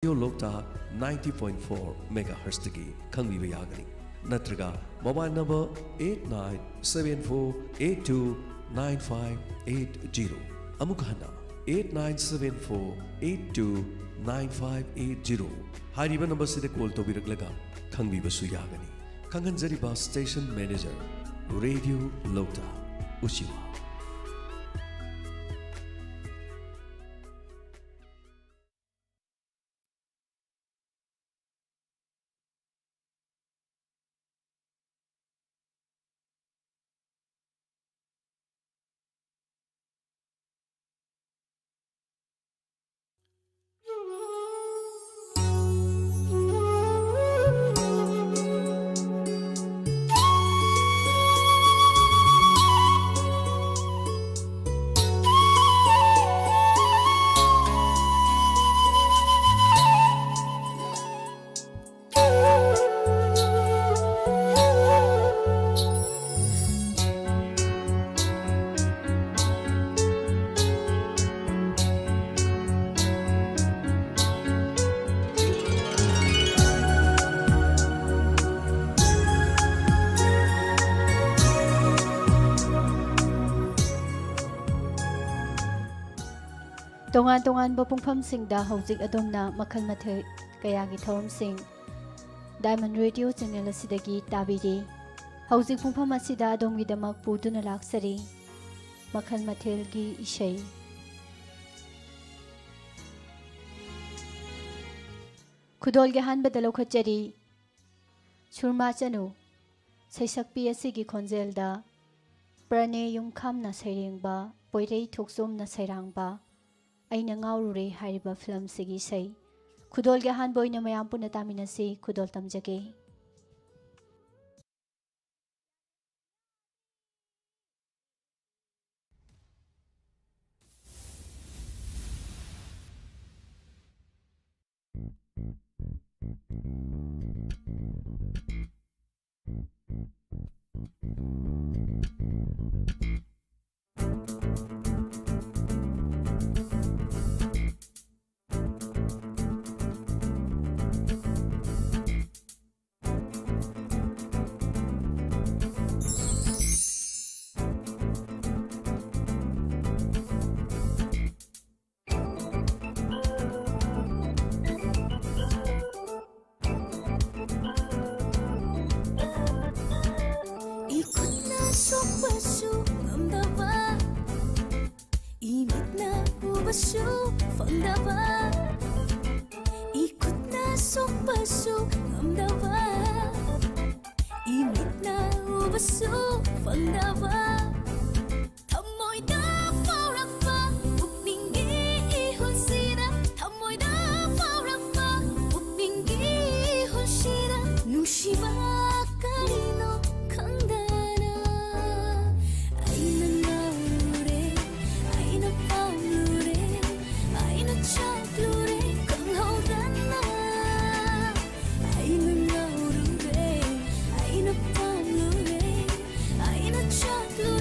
Radio Lokta 90.4 MHz tagi khangbi bayagani natraga mobile number 8974829580 amukhana 8974829580 hariba number sida call tobiraklaga khangbi basu yagani khanghanjariba station manager Radio Lokta Ushiwa Tongan-tonganba pungphamsingda hojik adomna makhal mathel kayagi tharamsing Diamond Radio channel asidagi tabiri hojik pungpham asida adomgidamak puduna laksari makhal mathelgi ishei khudolge hanbada lokhatjari surma chanu saisakpi asigi khonjelda prane yumkhamna sairengba poirei thoksomna sairangba aina ngaurure hariba film sigi sai khudol ge han boina mayam puna taminasi khudol tamjage Shot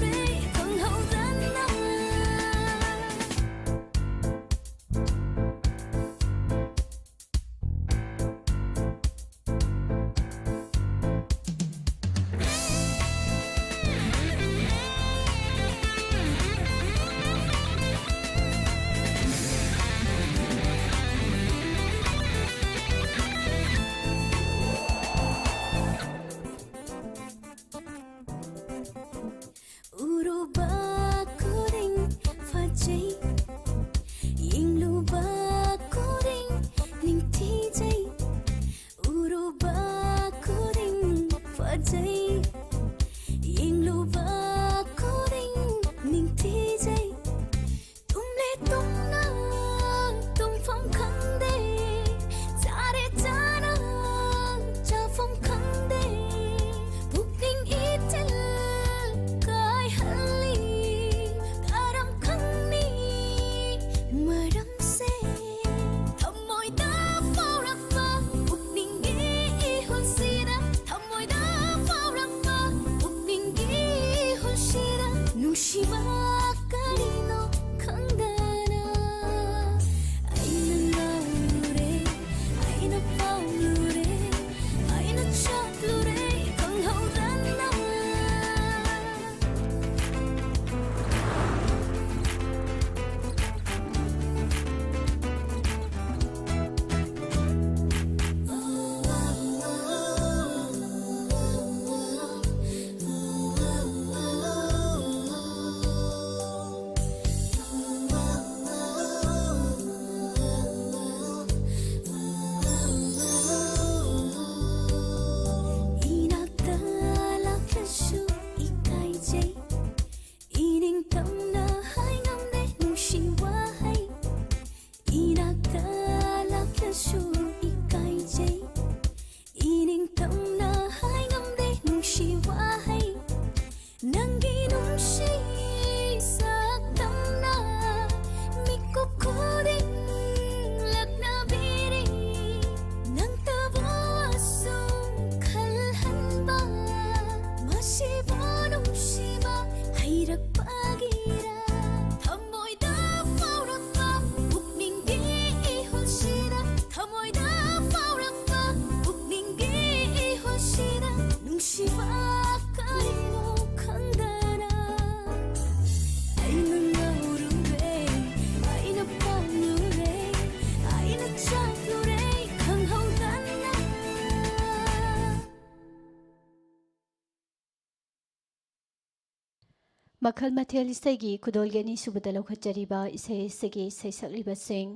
ꯃꯈꯜ ꯃꯊꯦꯜ ꯏꯁꯩꯒꯤ ꯈꯨꯗꯣꯜꯒꯤ ꯑꯅꯤꯁꯨꯕꯗ ꯂꯧꯈꯠꯆꯔꯤꯕ ꯏꯁꯩ ꯑꯁꯤꯒꯤ ꯁꯩꯁꯛꯂꯤꯕꯁꯤꯡ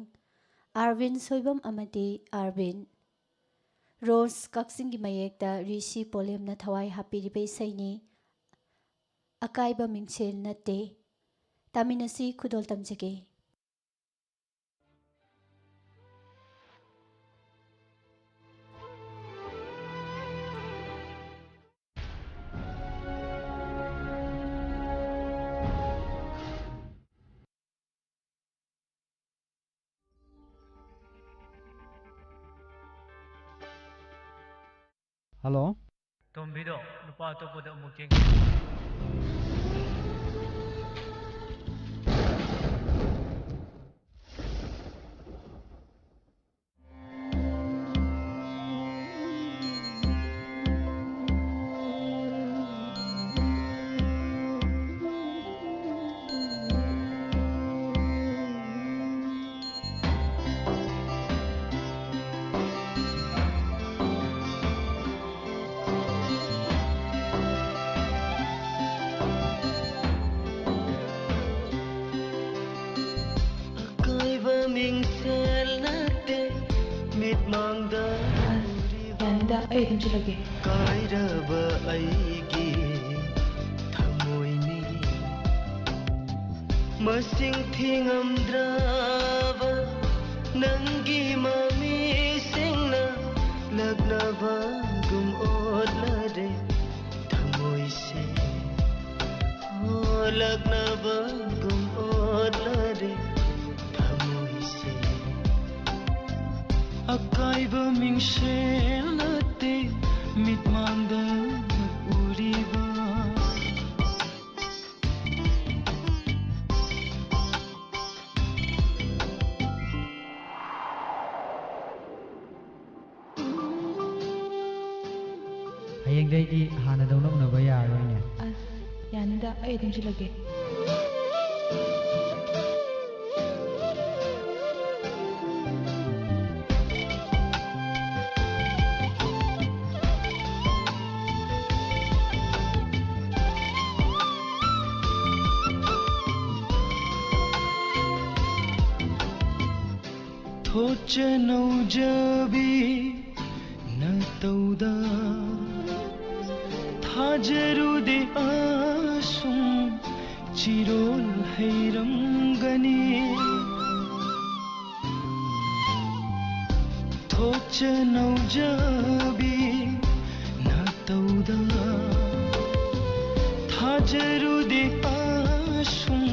ꯑꯥꯔꯕꯤꯟ ꯁꯣꯏꯕꯝ ꯑꯃꯗꯤ ꯑꯥꯔꯕꯤꯟ ꯔꯣꯁ ꯀꯛꯆꯤꯡꯒꯤ ꯃꯌꯦꯛꯇ ꯔꯤꯁꯤ ꯄꯣꯂꯦꯝꯅ ꯊꯋꯥꯏ ꯍꯥꯞꯄꯤꯔꯤꯕ ꯏꯁꯩꯅꯤ ꯑꯀꯥꯏꯕ ꯃꯤꯡꯁꯦꯜ ꯅꯠꯇꯦ ꯇꯥꯃꯤꯟꯅꯁꯤ ꯈꯨꯗꯣꯜ ꯇꯝꯖꯒꯦ Hello? ꯇꯣꯝꯕꯤꯗꯣ ꯅꯨꯄꯥ ꯑꯇꯣꯞꯄꯗ ꯑꯃꯨꯛ ꯆꯦꯟ ꯌꯥꯅꯤꯗ ꯑꯩ ꯑꯗꯨꯝ ꯆꯠꯂꯒꯦ ꯀꯥꯏꯔꯕ ꯑꯩꯒꯤ ꯊꯃꯣꯏꯅꯤ ꯃꯁꯤꯡ ꯊꯤꯉꯝꯗ꯭ꯔꯕ ꯅꯪꯒꯤ ꯃꯃꯤꯁꯤꯡꯅ ꯂꯛꯅꯕꯒꯨꯝ ꯑꯣꯠꯂꯔꯦ ꯊꯃꯣꯏꯁꯦ ꯂꯛꯅꯕꯒꯨꯝ ꯑꯣꯠꯂꯔꯦ ꯊꯃꯣꯏꯁꯦ ꯑꯀꯥꯏꯕ ꯃꯤꯡꯁꯦꯜ ꯅꯠꯇꯦ ꯃꯤꯠꯃꯥꯡꯗ ꯎꯔꯤꯕ ꯍꯌꯦꯡꯗꯩꯗꯤ ꯍꯥꯟꯅꯗꯧꯅ ꯎꯅꯕ ꯌꯥꯔꯔꯣꯏꯅꯦ ꯑꯁ ꯌꯥꯅꯤꯗ ꯑꯩ ꯑꯗꯨꯝ ꯆꯠꯂꯒꯦ ꯊꯣꯠꯆ ꯅꯧꯖꯕꯤ ꯅꯇꯧꯗ ꯊꯥꯖꯔꯨꯗꯦ ꯑꯁꯨꯝ ꯆꯤꯔꯣꯜ ꯍꯩꯔꯝꯒꯅꯤ ꯊꯣꯠꯆ ꯅꯧꯖꯕꯤ ꯅꯇꯧꯗ ꯊꯥꯖꯔꯨꯗꯦ ꯑꯁꯨꯝ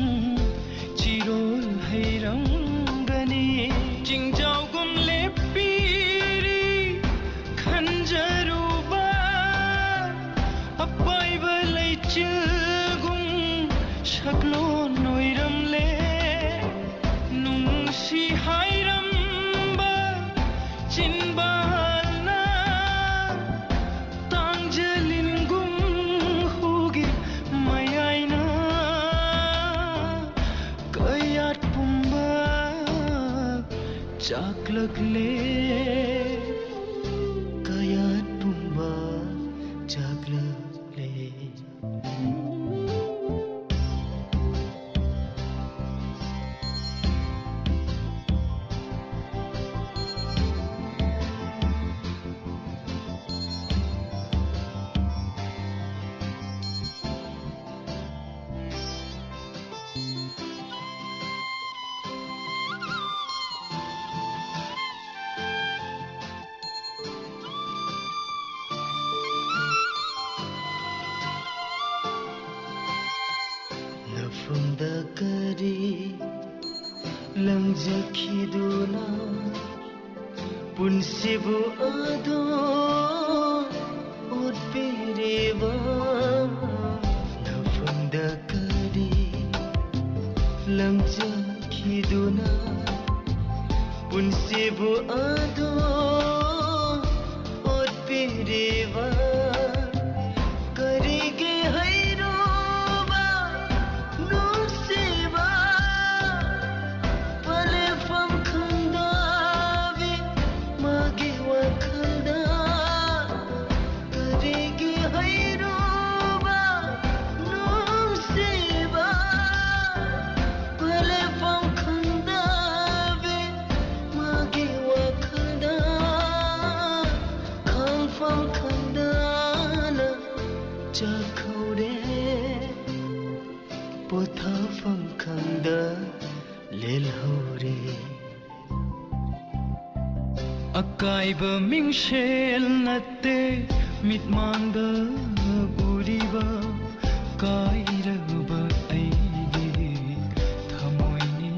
ꯆꯤꯔꯣꯜ ꯍꯩꯔꯝꯒꯅꯤ ꯆꯤꯡꯖꯥꯎꯒꯨꯝ ꯂꯦꯞꯄꯤꯔꯤ ꯈꯟꯖꯔꯨꯕ ꯑꯄꯥꯏꯕ ꯂꯩꯆꯤꯜꯒꯨꯝ ꯁꯛꯂꯣꯟ ꯑꯣꯏꯔꯝꯂꯦ ꯅꯨꯡꯁꯤ ꯍꯥꯏꯔꯝꯕ ꯆꯤꯟꯕꯥꯜꯅ ꯇꯥꯡꯖꯂꯤꯟꯒꯨꯝ ꯍꯨꯒꯤ ꯃꯌꯥꯏꯅ ꯀꯌꯥꯠ ꯄꯨꯝꯕ ꯆꯥꯛꯂꯛꯂꯦ ꯀꯌꯥꯠ ꯄꯨꯝꯕ ꯆꯥꯛꯂꯛꯂꯦ ꯅꯐꯝꯗ ꯀꯔꯤ ꯂꯪꯖꯈꯤꯗꯨꯅ ꯄꯨꯟꯁꯤꯕꯨ ꯑꯗꯣ ꯑꯣꯠꯄꯤꯔꯤꯕ ꯅꯐꯝꯗ ꯀꯔꯤ ꯂꯪꯖꯈꯤꯗꯨꯅ ꯄꯨꯟꯁꯤꯕꯨ ꯑꯗꯣ ꯑꯣꯠꯄꯤꯔꯤꯕ ꯀꯔꯤꯒꯤ ꯍꯩꯔꯨꯕ ꯅꯨꯡꯁꯤꯕ ꯄꯂꯦꯐꯝ ꯈꯪꯗꯕꯤ ꯃꯥꯒꯤ ꯋꯥꯈꯜꯗ ꯀꯔꯤꯒꯤ ꯍꯩꯔꯨꯕ ꯅꯨꯡꯁꯤꯕ ꯂꯦꯜꯍꯧꯔꯦ ꯑꯀꯥꯏꯕ ꯃꯤꯡꯁꯦꯜ ꯅꯠꯇꯦ ꯃꯤꯠꯃꯥꯡꯗ ꯎꯔꯤꯕ ꯀꯥꯏꯔꯕ ꯑꯩꯒꯤ ꯊꯃꯣꯏꯅꯤ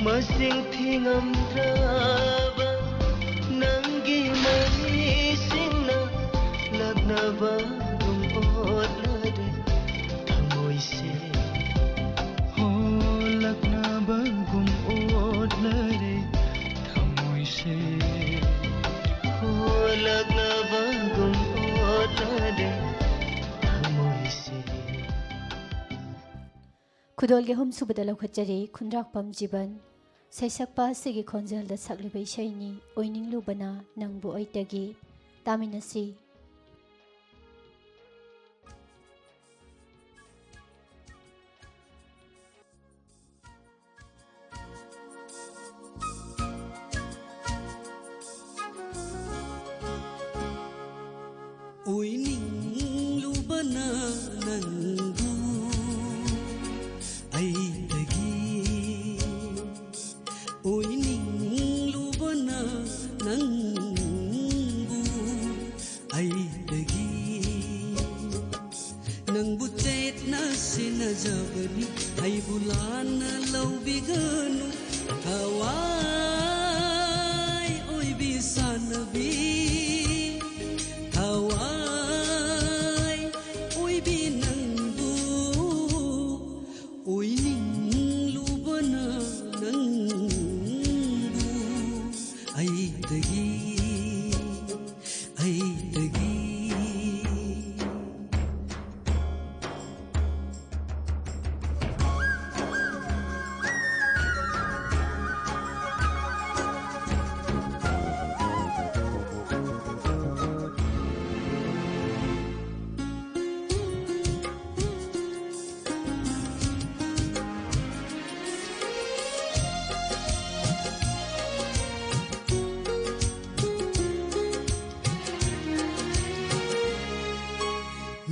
ꯃꯁꯤꯡ ꯊꯤꯉꯝꯗ꯭ꯔꯕ ꯅꯪꯒꯤ ꯃꯔꯤꯁꯤꯡꯅ ꯂꯛꯅꯕꯒꯨꯝ ꯑꯣꯠꯂꯔꯦ ꯊꯃꯣꯏꯁꯦ ꯍꯣ ꯂꯛꯅꯕꯒꯨꯝ ꯑꯣꯠꯂꯔꯦ ꯊꯃꯣꯏꯁꯦ ꯍꯣ ꯂꯛꯅꯕꯒꯨꯝ ꯑꯣꯠꯂꯔꯦ ꯊꯃꯣꯏꯁꯦ ꯈꯨꯗꯣꯜꯒꯤ ꯑꯍꯨꯝꯁꯨꯕꯗ ꯂꯧꯈꯠꯆꯔꯤ ꯈꯨꯟꯗ꯭ꯔꯥꯛꯄꯝ ꯖꯤꯕꯟ ꯁꯩꯁꯛꯄ ꯑꯁꯤꯒꯤ ꯈꯣꯟꯖꯦꯜꯗ ꯁꯛꯂꯤꯕ ꯏꯁꯩꯅꯤ ꯑꯣꯏꯅꯤꯡꯂꯨꯕꯅ ꯅꯪꯕꯨ ꯑꯩꯇꯒꯤ ꯇꯥꯃꯤꯟꯅꯁꯤ ꯑꯣꯏꯅꯤꯡꯂꯨꯕꯅ ꯅꯪꯕꯨ ꯑꯩꯇꯒꯤ ꯑꯣꯏꯅꯤꯡꯂꯨꯕꯅ ꯅꯪꯕꯨ ꯑꯩꯇꯒꯤ ꯅꯪꯕꯨ ꯆꯦꯠꯅ ꯁꯦꯟꯅꯖꯕꯅꯤ ꯑꯩꯕꯨ ꯂꯥꯟꯅ ꯂꯧꯕꯤꯒꯅꯨ ꯊꯋꯥꯏ ꯑꯣꯏꯕꯤ ꯁꯥꯟꯅꯕꯤ ꯊꯋꯥꯏ ꯑꯣꯏꯕꯤ ꯅꯪꯕꯨ ꯑꯣꯏꯅꯤꯡꯂꯨꯕꯅ ꯅꯪꯕꯨ ꯑꯩꯇꯒꯤ ꯑꯩꯇꯒꯤ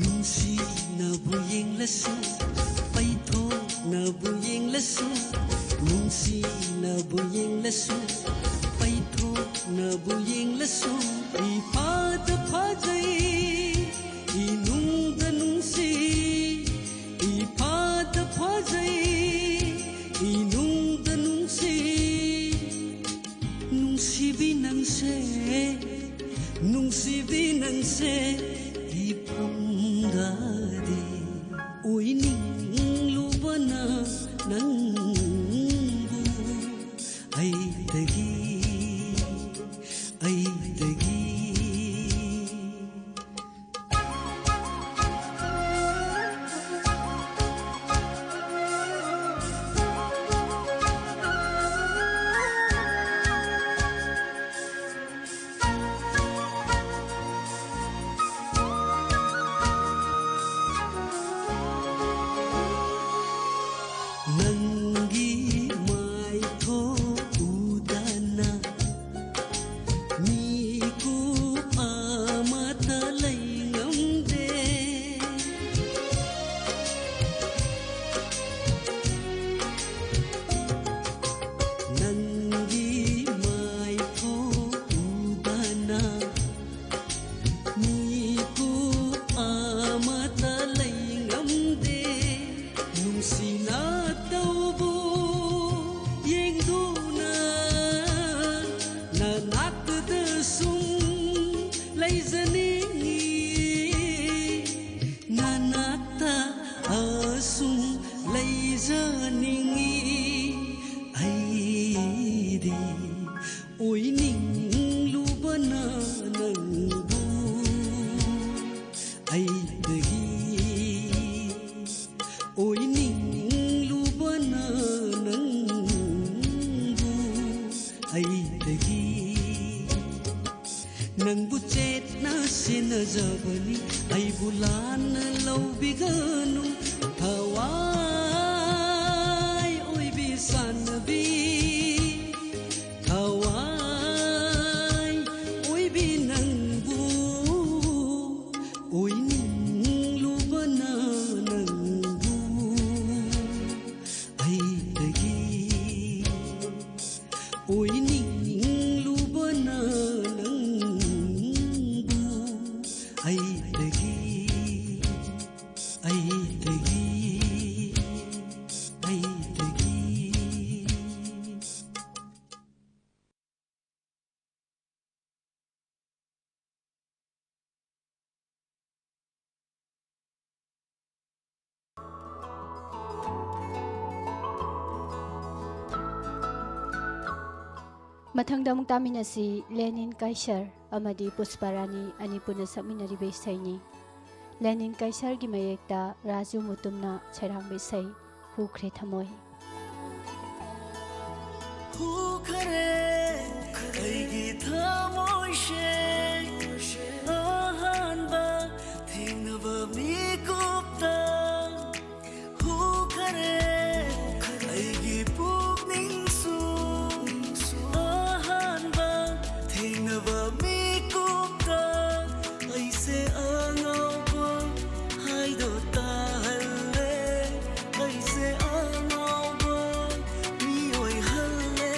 ꯅꯨꯡꯁꯤꯅꯕꯨ ꯌꯦꯡꯂꯁꯨ ꯄꯩꯊꯣꯛꯅꯕꯨ ꯌꯦꯡꯂꯁꯨ ꯅꯨꯡꯁꯤꯅꯕꯨ ꯌꯦꯡꯂꯁꯨ ꯄꯩꯊꯣꯛꯅꯕꯨ ꯌꯦꯡꯂꯁꯨ ꯏꯐꯥꯗ ꯐꯖꯩ ꯏꯅꯨꯡꯗ ꯅꯨꯡꯁꯤ 이파다 퍼져이 이농다 농시 농시비낭세 농시비낭세 이밤가리 오이닝루바나 낭부 아이대기 아이대기 నంగి మాయితో ఉదనా నీకు ఆమతలైందే నంగి మాయితో ఉదనా నీకు ఆమతలైందే nungsina taubu yengduna nanakda sum laizani nanakta asum laizani aidi oining lubana nangbu aidagi 오이닝루바나 낭부 아이대기 낭부 챗나 신어져버니 아이불라나 러비가누 타와이 오이비 산나비 타와이 오이비 낭부 오이닝루바나 낭부 ꯃꯊꯪꯗ ꯑꯃꯨꯛ ꯇꯥꯃꯤꯟꯅꯁꯤ ꯂꯦꯅꯤꯟ ꯀꯥꯏꯁꯔ ꯑꯃꯗꯤ ꯄꯨꯁꯄꯥꯔꯥꯅꯤ ꯑꯅꯤ ꯄꯨꯟꯅ ꯁꯛꯃꯤꯟꯅꯔꯤꯕ ꯏꯁꯩꯅꯤ ꯂꯦꯅꯤꯟ ꯀꯥꯏꯁꯔꯒꯤ ꯃꯌꯦꯛꯇ ꯔꯥꯖꯨ ꯃꯨꯇꯨꯝꯅ ꯁꯩꯔꯥꯡꯕ ꯏꯁꯩ ꯍꯨꯈ꯭ꯔꯦ ꯊꯃꯣꯏ ꯍꯨꯈ꯭ꯔꯦ ꯑꯩꯒꯤ ꯊꯃꯣꯏꯁꯦ ꯑꯍꯥꯟꯕ ꯊꯦꯡꯅꯕ ꯃꯤꯀꯨꯞꯇ ꯍꯨꯈ꯭ꯔꯦ ꯑꯩꯒꯤ ꯄꯨꯛꯅꯤꯡꯁꯨ ꯑꯍꯥꯟꯕ ꯊꯦꯡꯅꯕ ꯃꯤꯀꯨꯞꯇ ꯑꯩꯁꯦ ꯑꯉꯥꯎꯕ ꯍꯥꯏꯗꯣ ꯇꯥꯍꯜꯂꯦ ꯑꯩꯁꯦ ꯑꯉꯥꯎꯕ ꯃꯤꯑꯣꯏꯍꯜꯂꯦ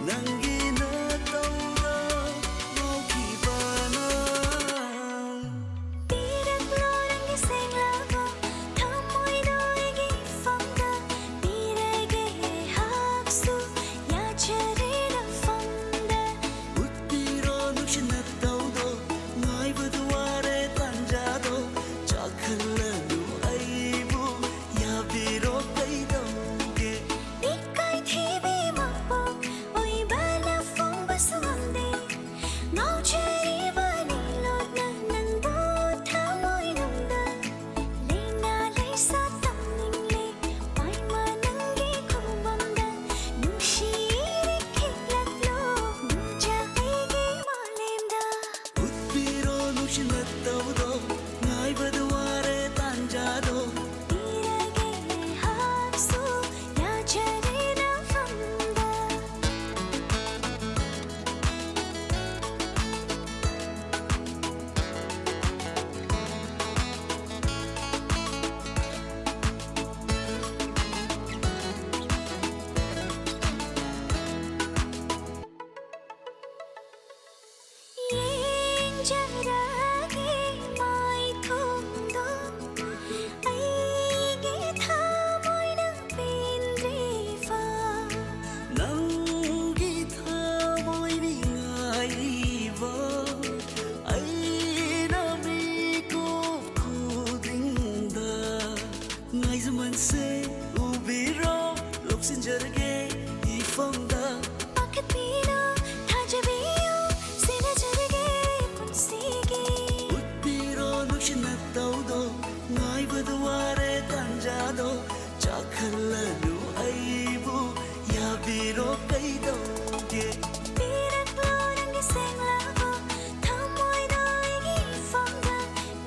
ꯅꯪꯒꯤ ꯅꯇꯧꯗ ꯉꯥꯎꯈꯤꯕꯅ ꯄꯤꯔꯛꯂꯣ ꯅꯪꯒꯤ ꯁꯦꯡꯂꯕ ꯊꯃꯣꯏꯗꯣ ꯑꯩꯒꯤ ꯐꯝꯗ ꯄꯤꯔꯒꯦ ꯍꯛꯁꯨ ꯌꯥꯖꯔꯦ ꯅꯐꯝꯗ ꯎꯠꯄꯤꯔꯣ ꯅꯨꯡꯁꯤ ꯅꯇꯧꯗꯣ ꯉꯥꯏꯕꯗꯨ ꯋꯥꯔꯦ ꯇꯥꯟꯖꯥꯗꯣ ꯆꯥꯛꯍꯜꯂꯅꯨ ꯑꯩꯕꯨ ꯌꯥꯕꯤꯔꯣ ꯀꯩꯗꯧꯒꯦ ꯏꯀꯥꯏꯊꯤꯕꯤꯃꯛꯄꯨ ꯑꯣꯏꯕꯅ ꯐꯣꯡꯕꯁꯨ ꯉꯝꯗꯦ ꯉꯥꯎꯖꯔꯤꯕꯅꯤ ꯂꯣꯠꯅ ꯅꯪꯕꯨ ꯊꯃꯣꯏꯅꯨꯡꯗ ꯂꯩꯅꯥ ꯂꯩꯁꯥ ꯇꯝꯅꯤꯡꯂꯦ ꯄꯥꯏꯃ ꯅꯪꯒꯤ ꯈꯨꯕꯝꯗ ꯅꯨꯡꯁꯤꯔꯦ ꯈꯤꯛꯂꯛꯂꯣ ꯅꯨꯡꯖꯥ ꯑꯩꯒꯤ ꯃꯥꯂꯦꯝꯗ ꯎꯠꯄꯤꯔꯣ ꯅꯨꯡꯁꯤ ꯅꯇꯧꯗꯣ ꯉꯥꯏꯕꯗ ꯋꯥꯔꯦ ꯇꯥꯟꯖꯥꯗꯣ ꯄꯤꯔꯒꯦ ꯍꯛꯁꯨ ꯌꯥꯖꯔꯦ ꯅꯐꯝꯗ ꯌꯦꯡꯖꯔꯒꯦ ꯃꯥꯏꯊꯣꯡꯗꯣ ꯑꯩꯒꯤ ꯊꯃꯣꯏꯅ ꯄꯦꯟꯗ꯭ꯔꯤꯐꯥꯎ ꯅꯪꯒꯤ ꯊꯃꯣꯏꯅꯤ ꯉꯥꯏꯔꯤꯕ ꯑꯩꯅ ꯃꯤꯀꯨꯞ ꯈꯨꯗꯤꯡꯗ ꯉꯥꯏꯖꯃꯟꯁꯦ ꯎꯕꯤꯔꯣ ꯂꯧꯁꯤꯟꯖꯔꯒꯦ ꯏꯐꯝꯗ ꯄꯥꯈꯠꯄꯤꯔꯣ ꯊꯥꯖꯕꯤꯌꯨ ꯁꯦꯟꯅꯖꯔꯒꯦ ꯄꯨꯟꯁꯤꯒꯤ ꯎꯠꯄꯤꯔꯣ ꯅꯨꯡꯁꯤ ꯅꯇꯧꯗꯣ ꯉꯥꯏꯕꯗ ꯋꯥꯔꯦ ꯇꯥꯟꯖꯥꯗꯣ ꯆꯥꯛꯍꯜꯂꯅꯨ ꯑꯩꯕꯨ ꯌꯥꯕꯤꯔꯣ ꯀꯩꯗꯧꯒꯦ ꯄꯤꯔꯛꯂꯣ ꯅꯪꯒꯤ ꯁꯦꯡꯂꯕ ꯊꯃꯣꯏꯗꯣ ꯑꯩꯒꯤ ꯐꯝꯗ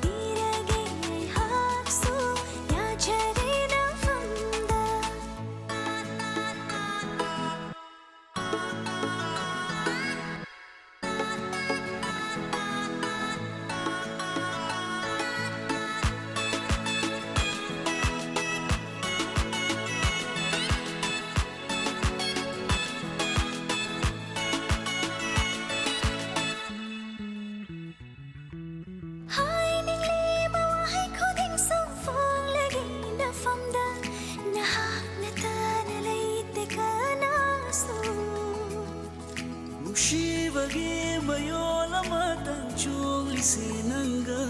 ꯄꯤꯔꯒꯦ ꯍꯛꯁꯨ ꯌꯥꯖꯔꯦ ꯅꯐꯝꯗ ꯍꯥꯏꯅꯤꯡꯂꯤꯕ ꯋꯥꯍꯩ ꯈꯨꯗꯤꯡꯁꯨ ꯐꯣꯡꯂꯒꯦ ꯅꯐꯝꯗ ꯅꯍꯥꯛ ꯅꯇꯅ ꯂꯩꯇꯦ ꯀꯅꯥꯁꯨ ꯅꯨꯡꯁꯤꯕꯒꯤ ꯃꯌꯣꯜ ꯑꯃꯇꯪ ꯆꯣꯡꯂꯤꯁꯦ ꯅꯪꯒ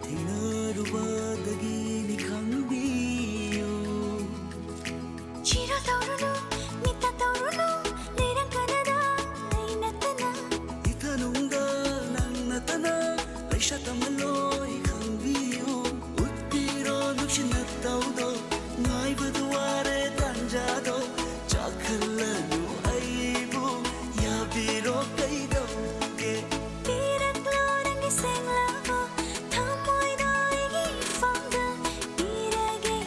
ꯊꯦꯡꯅꯔꯨꯕꯗꯒꯤꯅꯤ ꯈꯪꯕꯤꯌꯨ ꯆꯤꯔ ꯇꯧꯔꯨꯅꯨ ꯃꯤꯠꯇ ꯇꯧꯔꯨꯅꯨ ꯂꯩꯔꯛꯀꯅꯗ ꯑꯩ ꯅꯠꯇꯅ 이타농가 낭나타나 아이샤타말로이 강비요 웃기로 눅신났다우도 나이브도 아래 단자도 짜클라누 아이부 야비로 까이도게 ꯄꯤꯔꯛꯂꯣ ꯅꯪꯒꯤ ꯁꯦꯡꯂꯕ ꯊꯃꯣꯏꯗꯣ ꯑꯩꯒꯤ ꯐꯝꯗ ꯄꯤꯔꯒꯦ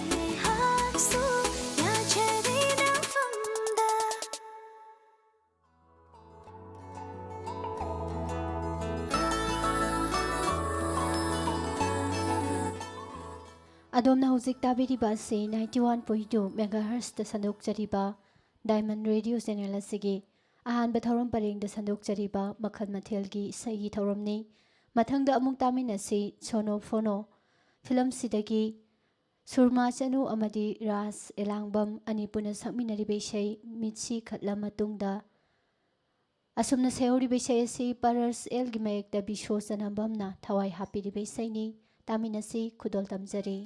ꯍꯛꯁꯨ ꯌꯥꯖꯔꯦ ꯅꯐꯝꯗ ꯑꯗꯣꯝꯅ ꯍꯧꯖꯤꯛ ꯇꯥꯕꯤꯔꯤꯕ ꯑꯁꯤ 91.2 ꯃꯦꯒꯥꯍꯔꯁꯇ ꯁꯟꯗꯣꯛꯆꯔꯤꯕ ꯗꯥꯏꯃꯟ ꯔꯦꯗꯤꯑꯣ ꯆꯦꯅꯦꯜ ꯑꯁꯤꯒꯤ ꯑꯍꯥꯟꯕ ꯊꯧꯔꯝ ꯄꯔꯦꯡꯗ ꯁꯟꯗꯣꯛꯆꯔꯤꯕ ꯃꯈꯜ ꯃꯊꯦꯜꯒꯤ ꯏꯁꯩꯒꯤ ꯊꯧꯔꯝꯅꯤ ꯃꯊꯪꯗ ꯑꯃꯨꯛ ꯇꯥꯃꯤꯟꯅꯁꯤ ꯁꯣꯅꯣ ꯐꯣꯅꯣ ꯐꯤꯂꯝꯁꯤꯗꯒꯤ ꯁꯨꯔꯃꯥ ꯆꯅꯨ ꯑꯃꯗꯤ ꯔꯥꯖ ꯑꯦꯂꯥꯡꯕꯝ ꯑꯅꯤ ꯄꯨꯟꯅ ꯁꯛꯃꯤꯟꯅꯔꯤꯕ ꯏꯁꯩ ꯃꯤꯠꯁꯤ ꯈꯠꯂ ꯃꯇꯨꯡꯗ ꯑꯁꯨꯝꯅ ꯁꯩꯍꯧꯔꯤꯕ ꯏꯁꯩ ꯑꯁꯤ ꯄꯔꯁ ꯑꯦꯜꯒꯤ ꯃꯌꯦꯛꯇ ꯕꯤꯁꯣ ꯆꯅꯝꯕꯝꯅ ꯊꯋꯥꯏ ꯍꯥꯞꯄꯤꯔꯤꯕ ꯏꯁꯩꯅꯤ ꯇꯥꯃꯤꯟꯅꯁꯤ ꯈꯨꯗꯣꯜ ꯇꯝꯖꯔꯤ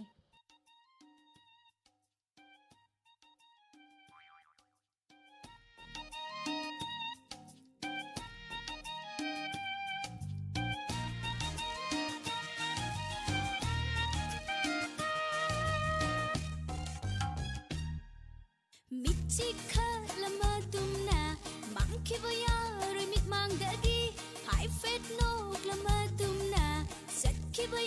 ꯃꯤꯠꯃꯥꯡꯗꯒꯤ ꯍꯥꯏꯐꯦꯠ ꯅꯣꯛꯂ ꯃꯇꯨꯡꯅ ꯆꯠꯈꯤꯕ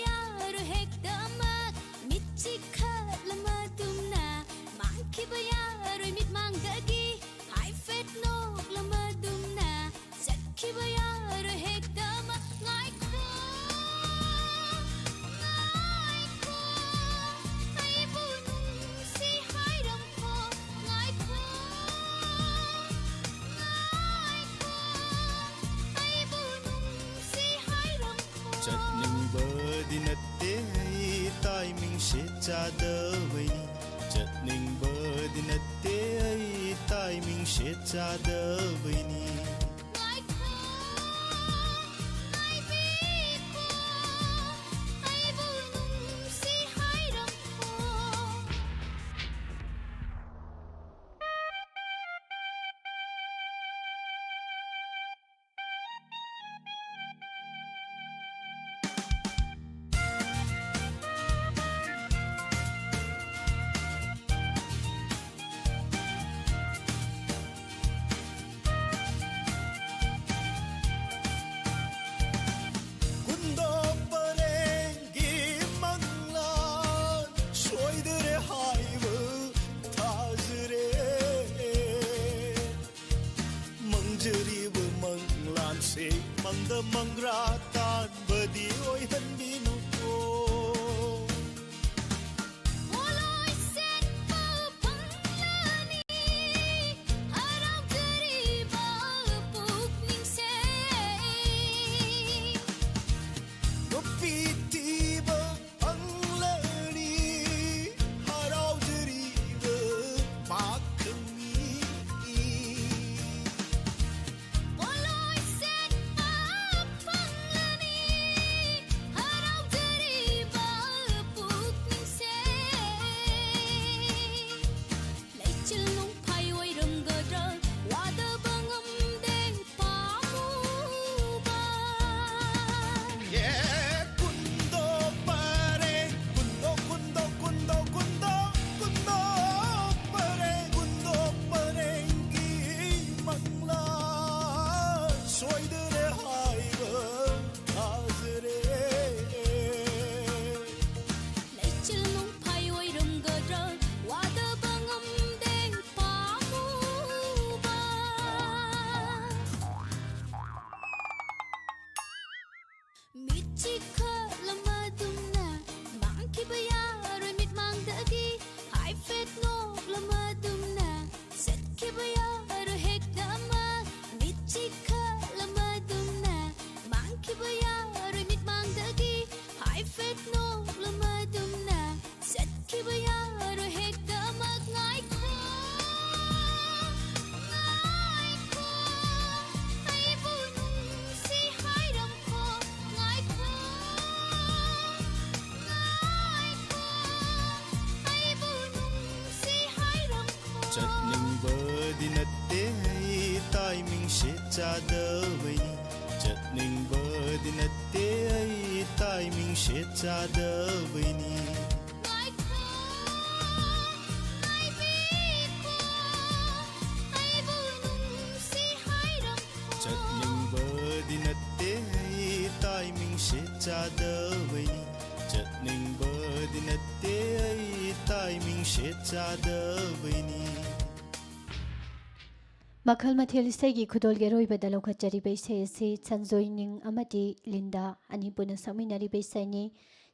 ꯃꯈꯜ ꯃꯊꯦꯜ ꯏꯁꯩꯒꯤ ꯈꯨꯗꯣꯜꯒꯤ ꯑꯔꯣꯏꯕꯗ ꯂꯧꯈꯠꯆꯔꯤꯕ ꯏꯁꯩ ꯑꯁꯤ ꯁꯟꯖꯣꯏꯅꯤꯡ ꯑꯃꯗꯤ ꯂꯤꯟꯗꯥ ꯑꯅꯤ ꯄꯨꯟꯅ ꯁꯛꯃꯤꯟꯅꯔꯤꯕ ꯏꯁꯩꯅꯤ.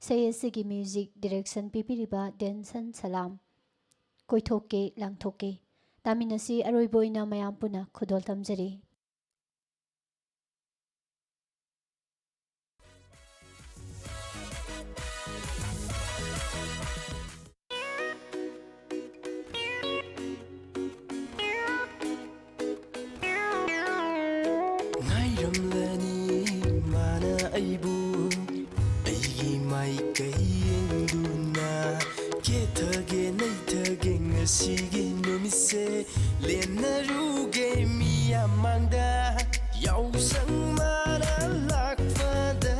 ꯏꯁꯩ ꯑꯁꯤꯒꯤ ꯃ꯭ꯌꯨꯖꯤꯛ ꯗꯤꯔꯦꯛꯁꯟ ꯄꯤꯕꯤꯔꯤꯕ ꯗꯦꯟꯁꯟ ꯁꯂꯥꯝ. ꯀꯣꯏꯊꯣꯛꯀꯦ ꯂꯥꯡꯊꯣꯛꯀꯦ ꯇꯥꯃꯤꯟꯅꯁꯤ. ꯑꯔꯣꯏꯕ ꯑꯣꯏꯅ ꯃꯌꯥꯝ ꯄꯨꯟꯅ ꯈꯨꯗꯣꯜ ꯇꯝꯖꯔꯤ. ꯑꯩꯕꯨ ꯑꯩꯒꯤ ꯃꯥꯏꯀꯩ ꯌꯦꯡꯗꯨꯅ ꯀꯦꯊꯒꯦ ꯅꯩꯊꯒꯦ ꯉꯁꯤꯒꯤ ꯅꯨꯃꯤꯠꯁꯦ ꯂꯦꯟꯅꯔꯨꯒꯦ ꯃꯤꯌꯥꯝ ꯃꯥꯡꯗ ꯌꯥꯎꯁꯪ ꯃꯥꯅ ꯂꯥꯛꯄꯗ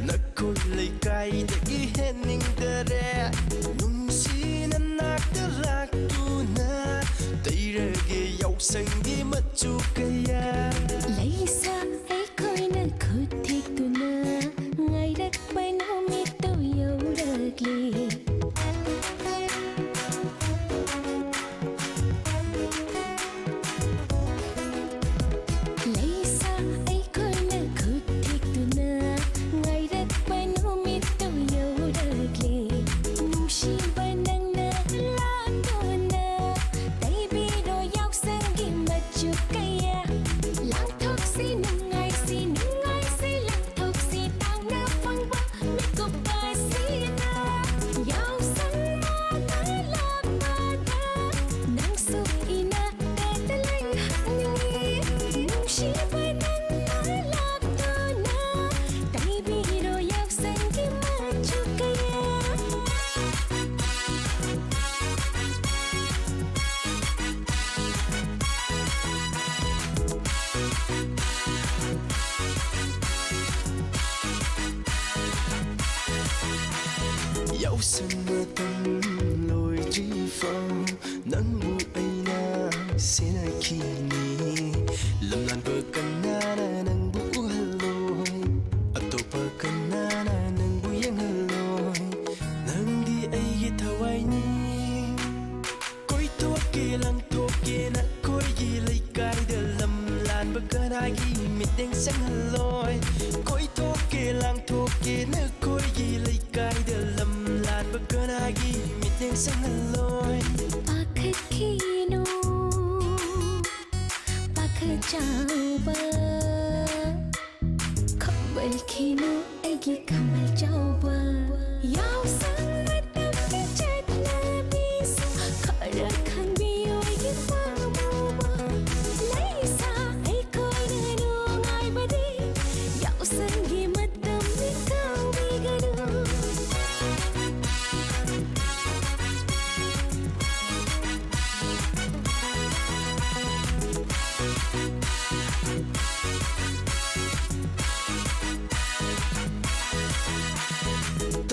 ꯅꯈꯣꯏ ꯂꯩꯀꯥꯏꯗꯒꯤ ꯍꯦꯟꯅꯤꯡꯗꯔꯦ ꯅꯨꯡꯁꯤꯅ ꯅꯥꯛꯇ ꯂꯥꯛꯇꯨꯅ ꯇꯩꯔꯒꯦ ꯌꯥꯎꯁꯪꯒꯤ ꯃꯆꯨ ꯀꯌꯥ ꯂꯩꯁꯥ ꯌꯥꯎꯁꯪ ꯃꯇꯝ ꯂꯣꯏꯗ꯭ꯔꯤ ꯐꯥꯎ ꯅꯪꯕꯨ ꯑꯩꯅ ꯁꯦꯟꯅꯈꯤꯅꯤ ꯂꯝꯂꯥꯟꯕ ꯀꯅꯥꯅ ꯅꯪꯕꯨ ꯎꯍꯜꯂꯣꯏ ꯑꯇꯣꯞꯄ ꯀꯅꯥꯅ ꯅꯪꯕꯨ ꯌꯦꯡꯍꯜꯂꯣꯏ ꯅꯪꯗꯤ ꯑꯩꯒꯤ ꯊꯋꯥꯏꯅꯤ ꯀꯣꯏꯊꯣꯛꯀꯦ ꯂꯪꯊꯣꯛꯀꯦ ꯅꯈꯣꯏꯒꯤ ꯂꯩꯀꯥꯏꯗ ꯂꯝ ꯂꯥꯟꯕ ꯀꯅꯥꯒꯤ ꯃꯤꯠꯌꯦꯡ ꯆꯪꯍꯜꯂꯣꯏ ꯀꯣꯏꯊꯣꯛꯀꯦ ꯂꯪꯊꯣꯛꯀꯦ ꯅꯈꯣꯏꯒꯤ ꯂꯩꯀꯥꯏꯗ ꯂꯝ ꯂꯥꯟꯕ ꯀꯅꯥꯒꯤ ꯃꯤꯠꯌꯦꯡ ꯆꯪꯍꯜꯂꯣꯏ पाखꯠखिनु पाखत चाउबा खबलखिनु ऐगी खमल चाउबा याउसंग मतमकी चटनाबीसु खरा खंबियो ऐगी फामुबा लैसा ऐखोइना नुंगाइबदि याउसंगी मतमनि काउबिगनु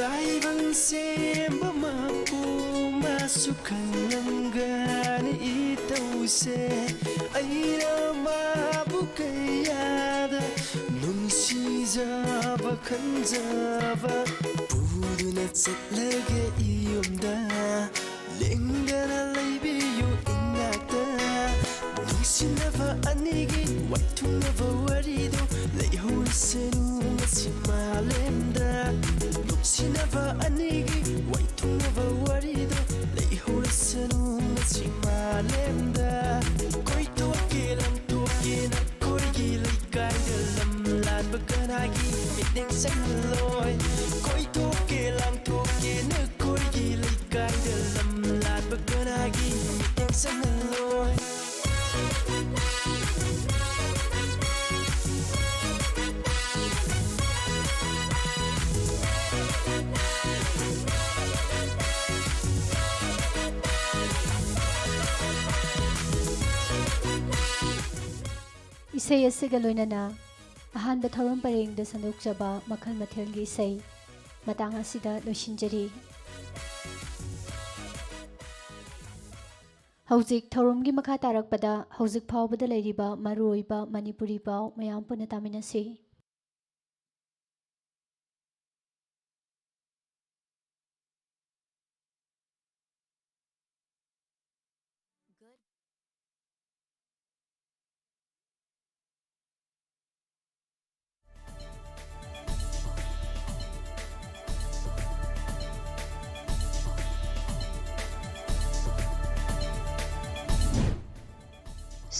Taibang semba mapu masukkan langgani itause aina mabu kayada nungsizaba khanjaba puduna chatlage iyumda lengdana laibiyu inakta nungsinava anigi waitunava warido leihurasenu masimalemda nungsinava anigi waitunava warido leihurasenu masimalemda koitoke lamtoke nakoigi leikaida lam lanba kanagi miteng sangaloi koitoke lamtoke nakoigi leikaida lam lanba kanagi miteng sangaloi इसे असिगा लोइनना अहानबा थौरम परेंगदा संदोकजबा मखल मथेलगी इसे मतंग असिदा लोइसिनजरी हौजिक थौरमगी मखा तारकपदा हौजिक फावबदा लेरिबा मरुओइबा मणिपुरी पाव मयाम पुना तामिनसी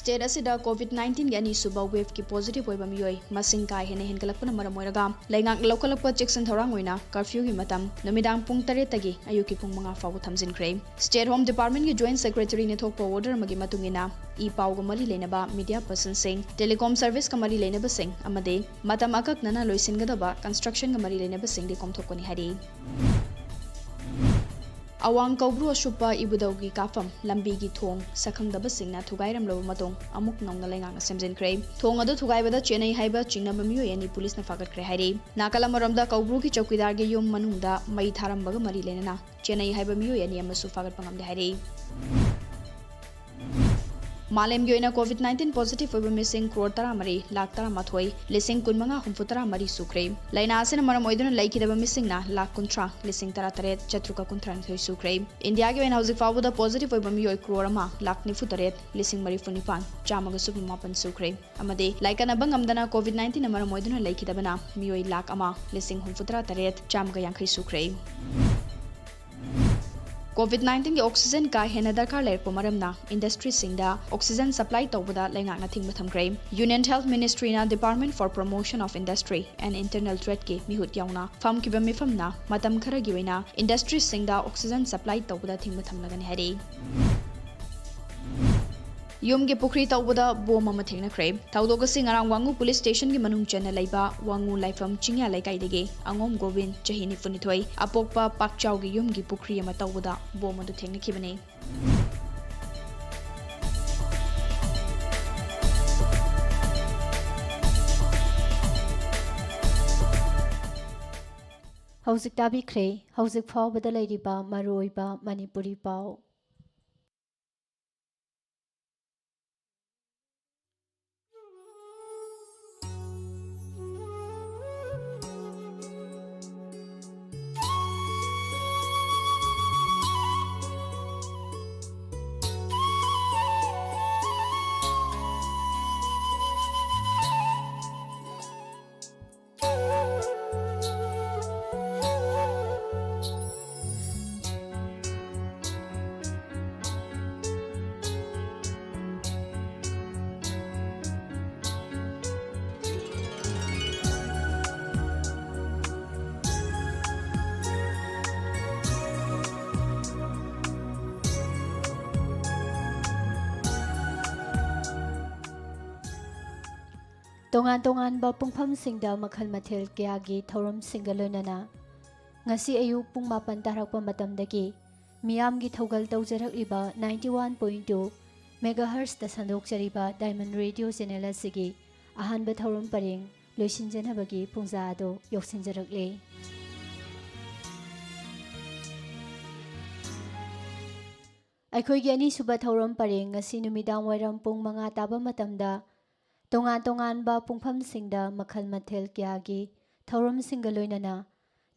state असिदा कोविड-19 की अनीसुबा wave की positive होइबा मियोय मसिंग का हेने हेनगलपना मरम ओइरगा लैंगाक लौकलप चेक्सन थौरांग ओइना curfew की मतम नुमिदांग पुंग 8 तगी अयुकी पुंग 5 फाउ थमजिनख्रे स्टेट होम डिपार्टमेंट की जॉइंट सेक्रेटरी ने थोकपा ऑर्डर मगी मतुंगिना ई पाउ ग मरी लेनबा media person Singh telecom service का मरी लेनबा सिंह अमदे मतम अककनना लोइसिनगदबा कंस्ट्रक्शन का मरी लेनबा सिंह दे कोमथोकनी हरी अवांग कौब्रु असुपा इबुदौगी काफम लंबी की थोंग सखंगदब सिंगना थुगाइरम लब मतों अमुक नौंग लेंगांग सेमजिनख्रे थोंग अदु थुगाइबदा चेन्नई हाइबा चिंगनब मियो यानी पुलिस न फागटख्रे हाइरे नाकलमरमदा कौब्रु की चौकीदार के युम मनुंगदा मई थारमबग मरी लेनना चेन्नई हाइबा मियो यानी अमसु फागटपंगमदे हाइरे मालेम की कोविड-19 पॉजिटिव होइबा मिसिंग करोड़ 13 लाख 13 लिसिंग 15 सुख्रे लाइना से मरम ओइदुना लैखिदबा मिसिंगना लाख 13 लिसिंग 13 चतुका 19 सुख्रे इंडिया की हौजिक फाउबदा पॉजिटिव होइबा मियोय करोड़ 1 लाख 94 लिसिंग 39 चामग सुबमापन सुख्रे अमदे लाइकनबा ngamdana कोविड-19 मरम ओइदुना लैखिदबना मियोय लाख 1 लिसिंग 63 चामग 50 सुख्रे कोविड-19 की ऑक्सीजन का हेना दरकार लेरपो मरमना इंडस्ट्री सिंगदा ऑक्सीजन सप्लाई तौबदा लेंगाना थिंग थमख्रे यूनियन हेल्थ मिनिस्ट्री ना department for promotion of industry and internal trade के मिहुत याउना फम की मिफमना मतम खरगी वेना इंडस्ट्री सिंगदा ऑक्सीजन सप्लाई तौबदा थिंग थमलगन हरे यूम के पुखरी तौबदा बोम अमा थेंगनख्रे थौदोगसिंग अरांग वांगू पुलिस स्टेशन की मनुंग चेना लैबा वांगू लाइफम चिंया लैकाइदगे अंगोम गोविंद चही 92 अपोकपा पाकचाव की यूम की पुखरी अमा तौबदा बोम अदु थेंगनखिबने ꯍꯧꯖꯤꯛ ꯇꯥꯕꯤꯈ꯭ꯔꯦ ꯍꯧꯖꯤꯛ ꯐꯥꯎꯕꯗ ꯂꯩꯔꯤꯕ ꯃꯔꯨꯑꯣꯏꯕ ꯃꯅꯤꯄꯨꯔꯤ ꯄꯥꯎ ꯇꯣꯉꯥꯟ-ꯇꯣꯉꯥꯟꯕ ꯄꯨꯡꯐꯝꯁꯤꯡꯗ ꯃꯈꯜ ꯃꯊꯦꯜ ꯀꯌꯥꯒꯤ ꯊꯧꯔꯝꯁꯤꯡꯒ ꯂꯣꯏꯅꯅ ꯉꯁꯤ ꯑꯌꯨꯛ ꯄꯨꯡ 9 ꯇꯥꯔꯛꯄ ꯃꯇꯝꯗꯒꯤ ꯃꯤꯌꯥꯝꯒꯤ ꯊꯧꯒꯜ ꯇꯧꯖꯔꯛꯂꯤꯕ 91.2 ꯃꯦꯒꯥꯍꯔꯁꯇ ꯁꯟꯗꯣꯛꯆꯔꯤꯕ ꯗꯥꯏꯃꯟ ꯔꯦꯗꯤꯑꯣ ꯆꯦꯅꯦꯜ ꯑꯁꯤꯒꯤ ꯑꯍꯥꯟꯕ ꯊꯧꯔꯝ ꯄꯔꯦꯡ ꯂꯣꯏꯁꯤꯟꯖꯅꯕꯒꯤ ꯄꯨꯡꯖꯥ ꯑꯗꯨ ꯌꯧꯁꯤꯟꯖꯔꯛꯂꯦ꯫ ꯑꯩꯈꯣꯏꯒꯤ ꯑꯅꯤꯁꯨꯕ ꯊꯧꯔꯝ ꯄꯔꯦꯡ ꯉꯁꯤ ꯅꯨꯃꯤꯗꯥꯡ ꯋꯥꯏꯔꯝ ꯄꯨꯡ 5 ꯇꯥꯕ ꯃꯇꯝꯗ ꯇꯣꯉꯥꯟ-ꯇꯣꯉꯥꯟꯕ ꯄꯨꯡꯐꯝꯁꯤꯡꯗ ꯃꯈꯜ ꯃꯊꯦꯜ ꯀꯌꯥꯒꯤ ꯊꯧꯔꯝꯁꯤꯡꯒ ꯂꯣꯏꯅꯅ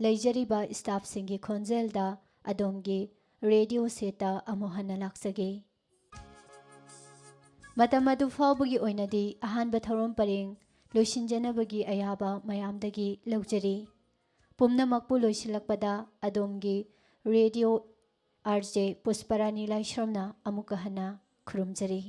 ꯂꯩꯖꯔꯤꯕ ꯁ꯭ꯇꯥꯐꯁꯤꯡꯒꯤ ꯈꯣꯟꯖꯦꯜꯗ ꯑꯗꯣꯝꯒꯤ ꯔꯦꯗꯤꯑꯣ ꯁꯦꯠꯇ ꯑꯃꯨꯛ ꯍꯟꯅ ꯂꯥꯛꯆꯒꯦ꯫ ꯃꯇꯝ ꯑꯗꯨ ꯐꯥꯎꯕꯒꯤ ꯑꯣꯏꯅꯗꯤ ꯑꯍꯥꯟꯕ ꯊꯧꯔꯝ ꯄꯔꯦꯡ ꯂꯣꯏꯁꯤꯟꯖꯅꯕꯒꯤ ꯑꯌꯥꯕ ꯃꯌꯥꯝꯗꯒꯤ ꯂꯧꯖꯔꯤ꯫ ꯄꯨꯝꯅꯃꯛꯄꯨ ꯂꯣꯏꯁꯤꯜꯂꯛꯄꯗ ꯑꯗꯣꯝꯒꯤ ꯔꯦꯗꯤꯑꯣ RJ ꯄꯨꯁꯄꯔꯥꯅꯤ ꯂꯥꯏꯁ꯭ꯔꯝꯅ ꯑꯃꯨꯛꯀ ꯍꯟꯅ ꯈꯨꯔꯨꯝꯖꯔꯤ꯫